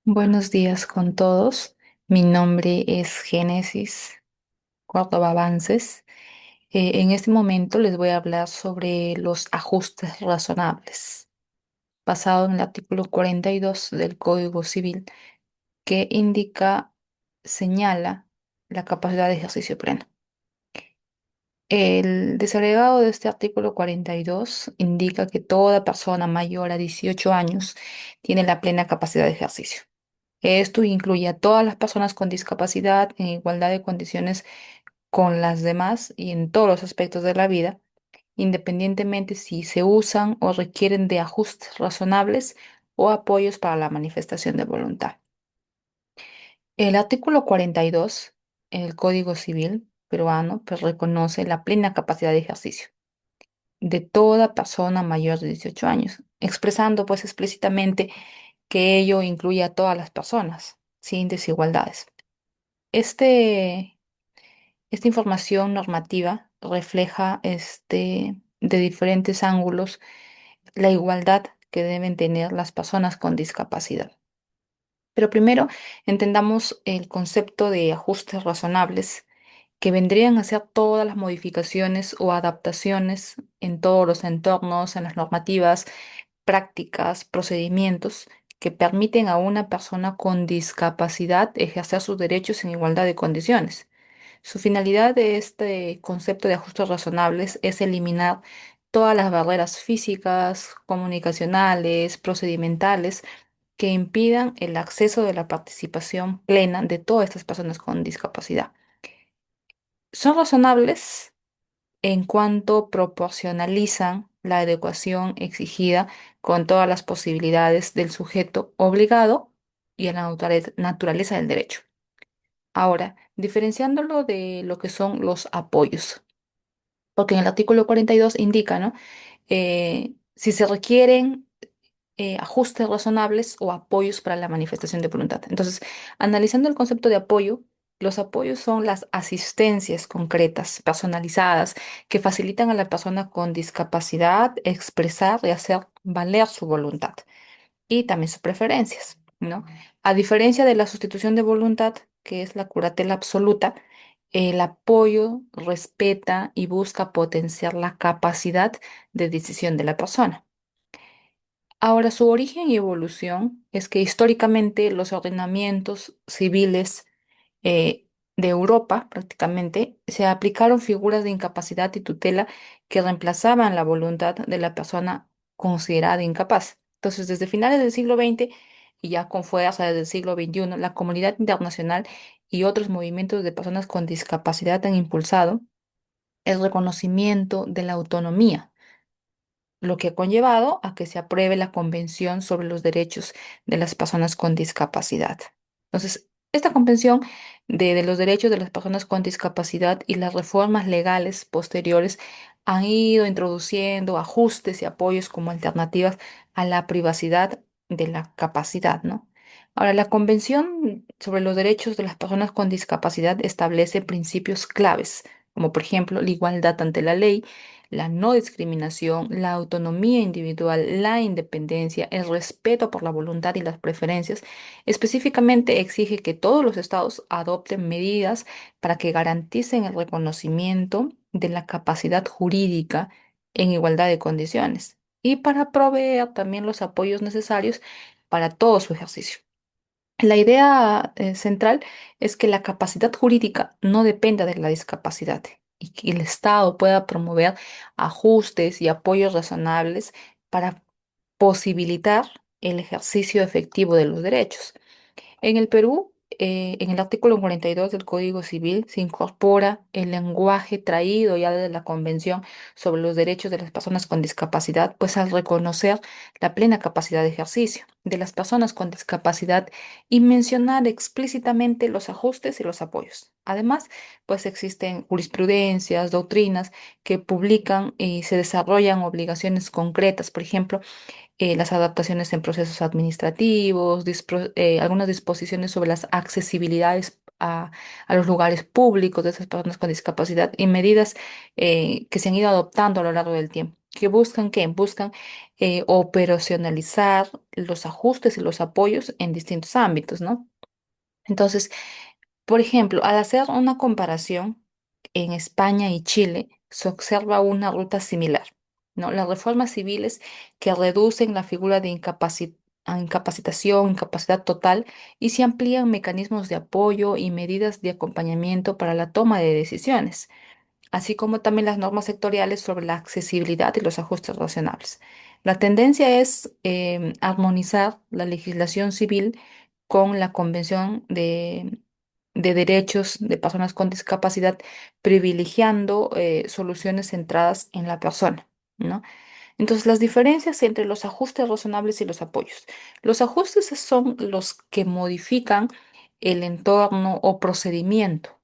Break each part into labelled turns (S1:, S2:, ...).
S1: Buenos días con todos. Mi nombre es Génesis Córdoba Avances. En este momento les voy a hablar sobre los ajustes razonables, basado en el artículo 42 del Código Civil, que señala la capacidad de ejercicio pleno. El desagregado de este artículo 42 indica que toda persona mayor a 18 años tiene la plena capacidad de ejercicio. Esto incluye a todas las personas con discapacidad en igualdad de condiciones con las demás y en todos los aspectos de la vida, independientemente si se usan o requieren de ajustes razonables o apoyos para la manifestación de voluntad. El artículo 42 en el Código Civil peruano pues, reconoce la plena capacidad de ejercicio de toda persona mayor de 18 años, expresando pues explícitamente que ello incluye a todas las personas, sin desigualdades. Este, esta información normativa refleja de diferentes ángulos la igualdad que deben tener las personas con discapacidad. Pero primero entendamos el concepto de ajustes razonables, que vendrían a ser todas las modificaciones o adaptaciones en todos los entornos, en las normativas, prácticas, procedimientos que permiten a una persona con discapacidad ejercer sus derechos en igualdad de condiciones. Su finalidad de este concepto de ajustes razonables es eliminar todas las barreras físicas, comunicacionales, procedimentales que impidan el acceso de la participación plena de todas estas personas con discapacidad. Son razonables en cuanto proporcionalizan la adecuación exigida con todas las posibilidades del sujeto obligado y a la naturaleza del derecho. Ahora, diferenciándolo de lo que son los apoyos, porque en el artículo 42 indica, ¿no? Si se requieren ajustes razonables o apoyos para la manifestación de voluntad. Entonces, analizando el concepto de apoyo, los apoyos son las asistencias concretas, personalizadas, que facilitan a la persona con discapacidad expresar y hacer valer su voluntad y también sus preferencias, ¿no? A diferencia de la sustitución de voluntad, que es la curatela absoluta, el apoyo respeta y busca potenciar la capacidad de decisión de la persona. Ahora, su origen y evolución es que históricamente los ordenamientos civiles de Europa prácticamente se aplicaron figuras de incapacidad y tutela que reemplazaban la voluntad de la persona considerada incapaz. Entonces, desde finales del siglo XX y ya con fuerza desde el siglo XXI, la comunidad internacional y otros movimientos de personas con discapacidad han impulsado el reconocimiento de la autonomía, lo que ha conllevado a que se apruebe la Convención sobre los Derechos de las Personas con Discapacidad. Entonces, esta Convención de los Derechos de las Personas con Discapacidad y las reformas legales posteriores han ido introduciendo ajustes y apoyos como alternativas a la privacidad de la capacidad, ¿no? Ahora, la Convención sobre los Derechos de las Personas con Discapacidad establece principios claves, como por ejemplo la igualdad ante la ley, la no discriminación, la autonomía individual, la independencia, el respeto por la voluntad y las preferencias. Específicamente exige que todos los estados adopten medidas para que garanticen el reconocimiento de la capacidad jurídica en igualdad de condiciones y para proveer también los apoyos necesarios para todo su ejercicio. La idea central es que la capacidad jurídica no dependa de la discapacidad y que el Estado pueda promover ajustes y apoyos razonables para posibilitar el ejercicio efectivo de los derechos. En el Perú, en el artículo 42 del Código Civil se incorpora el lenguaje traído ya de la Convención sobre los Derechos de las Personas con Discapacidad, pues al reconocer la plena capacidad de ejercicio de las personas con discapacidad y mencionar explícitamente los ajustes y los apoyos. Además, pues existen jurisprudencias, doctrinas que publican y se desarrollan obligaciones concretas, por ejemplo, las adaptaciones en procesos administrativos, algunas disposiciones sobre las accesibilidades a los lugares públicos de esas personas con discapacidad y medidas que se han ido adoptando a lo largo del tiempo. que buscan ¿qué? Buscan operacionalizar los ajustes y los apoyos en distintos ámbitos, ¿no? Entonces, por ejemplo, al hacer una comparación en España y Chile, se observa una ruta similar, ¿no? Las reformas civiles que reducen la figura de incapacitación, incapacidad total y se amplían mecanismos de apoyo y medidas de acompañamiento para la toma de decisiones, así como también las normas sectoriales sobre la accesibilidad y los ajustes racionales. La tendencia es armonizar la legislación civil con la Convención de Derechos de Personas con Discapacidad, privilegiando soluciones centradas en la persona, ¿no? Entonces, las diferencias entre los ajustes razonables y los apoyos. Los ajustes son los que modifican el entorno o procedimiento.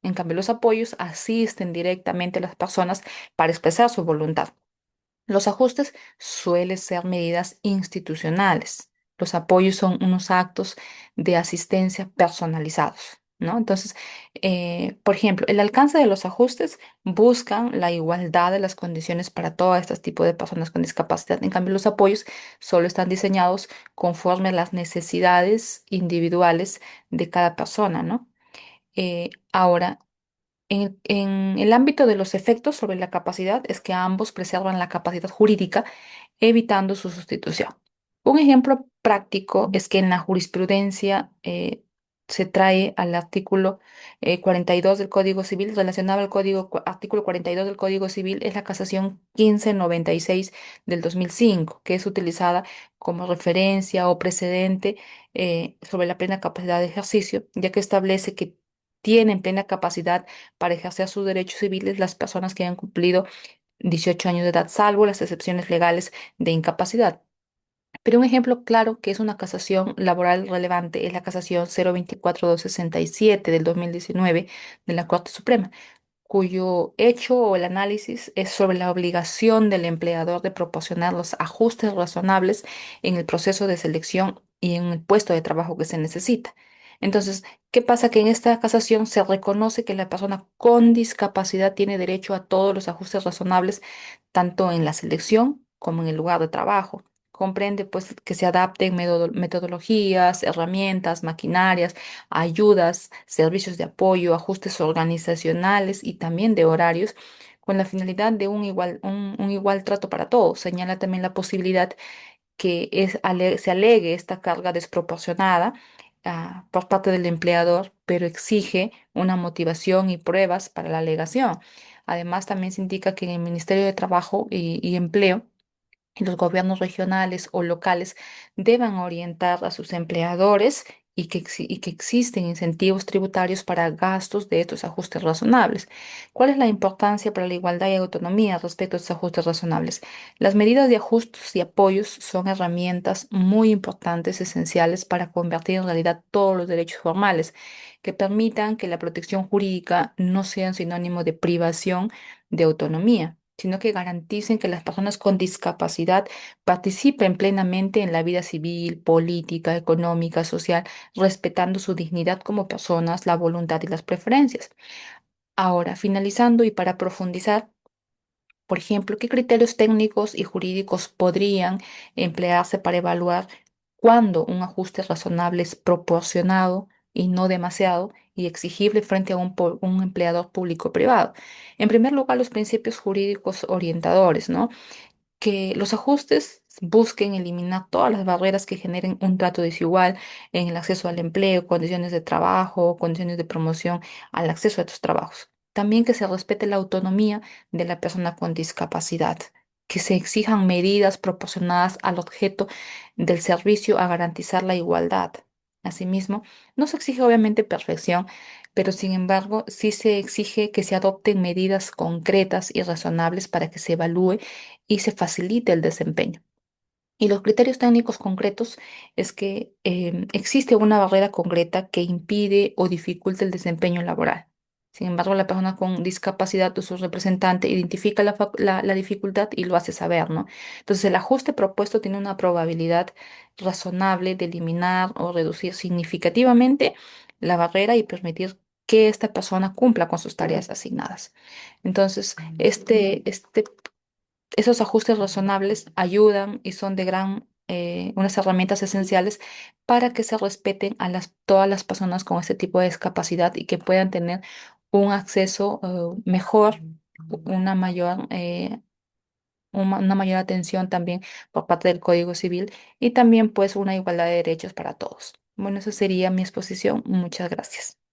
S1: En cambio, los apoyos asisten directamente a las personas para expresar su voluntad. Los ajustes suelen ser medidas institucionales. Los apoyos son unos actos de asistencia personalizados, ¿no? Entonces, por ejemplo, el alcance de los ajustes buscan la igualdad de las condiciones para todos estos tipos de personas con discapacidad. En cambio, los apoyos solo están diseñados conforme a las necesidades individuales de cada persona, ¿no? Ahora, en el ámbito de los efectos sobre la capacidad es que ambos preservan la capacidad jurídica, evitando su sustitución. Un ejemplo práctico es que en la jurisprudencia se trae al artículo 42 del Código Civil, relacionado al artículo 42 del Código Civil, es la casación 1596 del 2005, que es utilizada como referencia o precedente sobre la plena capacidad de ejercicio, ya que establece que tienen plena capacidad para ejercer sus derechos civiles las personas que han cumplido 18 años de edad, salvo las excepciones legales de incapacidad. Pero un ejemplo claro que es una casación laboral relevante es la casación 024-267 del 2019 de la Corte Suprema, cuyo hecho o el análisis es sobre la obligación del empleador de proporcionar los ajustes razonables en el proceso de selección y en el puesto de trabajo que se necesita. Entonces, ¿qué pasa? Que en esta casación se reconoce que la persona con discapacidad tiene derecho a todos los ajustes razonables, tanto en la selección como en el lugar de trabajo. Comprende pues que se adapten metodologías, herramientas, maquinarias, ayudas, servicios de apoyo, ajustes organizacionales y también de horarios, con la finalidad de un igual trato para todos. Señala también la posibilidad que se alegue esta carga desproporcionada por parte del empleador, pero exige una motivación y pruebas para la alegación. Además, también se indica que en el Ministerio de Trabajo y Empleo, y los gobiernos regionales o locales deban orientar a sus empleadores y que existen incentivos tributarios para gastos de estos ajustes razonables. ¿Cuál es la importancia para la igualdad y autonomía respecto a estos ajustes razonables? Las medidas de ajustes y apoyos son herramientas muy importantes, esenciales para convertir en realidad todos los derechos formales que permitan que la protección jurídica no sea sinónimo de privación de autonomía, sino que garanticen que las personas con discapacidad participen plenamente en la vida civil, política, económica, social, respetando su dignidad como personas, la voluntad y las preferencias. Ahora, finalizando y para profundizar, por ejemplo, ¿qué criterios técnicos y jurídicos podrían emplearse para evaluar cuándo un ajuste razonable es proporcionado y no demasiado y exigible frente a un empleador público o privado? En primer lugar, los principios jurídicos orientadores, ¿no? Que los ajustes busquen eliminar todas las barreras que generen un trato desigual en el acceso al empleo, condiciones de trabajo, condiciones de promoción al acceso a estos trabajos. También que se respete la autonomía de la persona con discapacidad, que se exijan medidas proporcionadas al objeto del servicio a garantizar la igualdad. Asimismo, no se exige obviamente perfección, pero sin embargo sí se exige que se adopten medidas concretas y razonables para que se evalúe y se facilite el desempeño. Y los criterios técnicos concretos es que existe una barrera concreta que impide o dificulta el desempeño laboral. Sin embargo, la persona con discapacidad o su representante identifica la dificultad y lo hace saber, ¿no? Entonces, el ajuste propuesto tiene una probabilidad razonable de eliminar o reducir significativamente la barrera y permitir que esta persona cumpla con sus tareas asignadas. Entonces, este esos ajustes razonables ayudan y son de unas herramientas esenciales para que se respeten a todas las personas con este tipo de discapacidad y que puedan tener un acceso mejor, una mayor, una mayor atención también por parte del Código Civil y también pues una igualdad de derechos para todos. Bueno, esa sería mi exposición. Muchas gracias.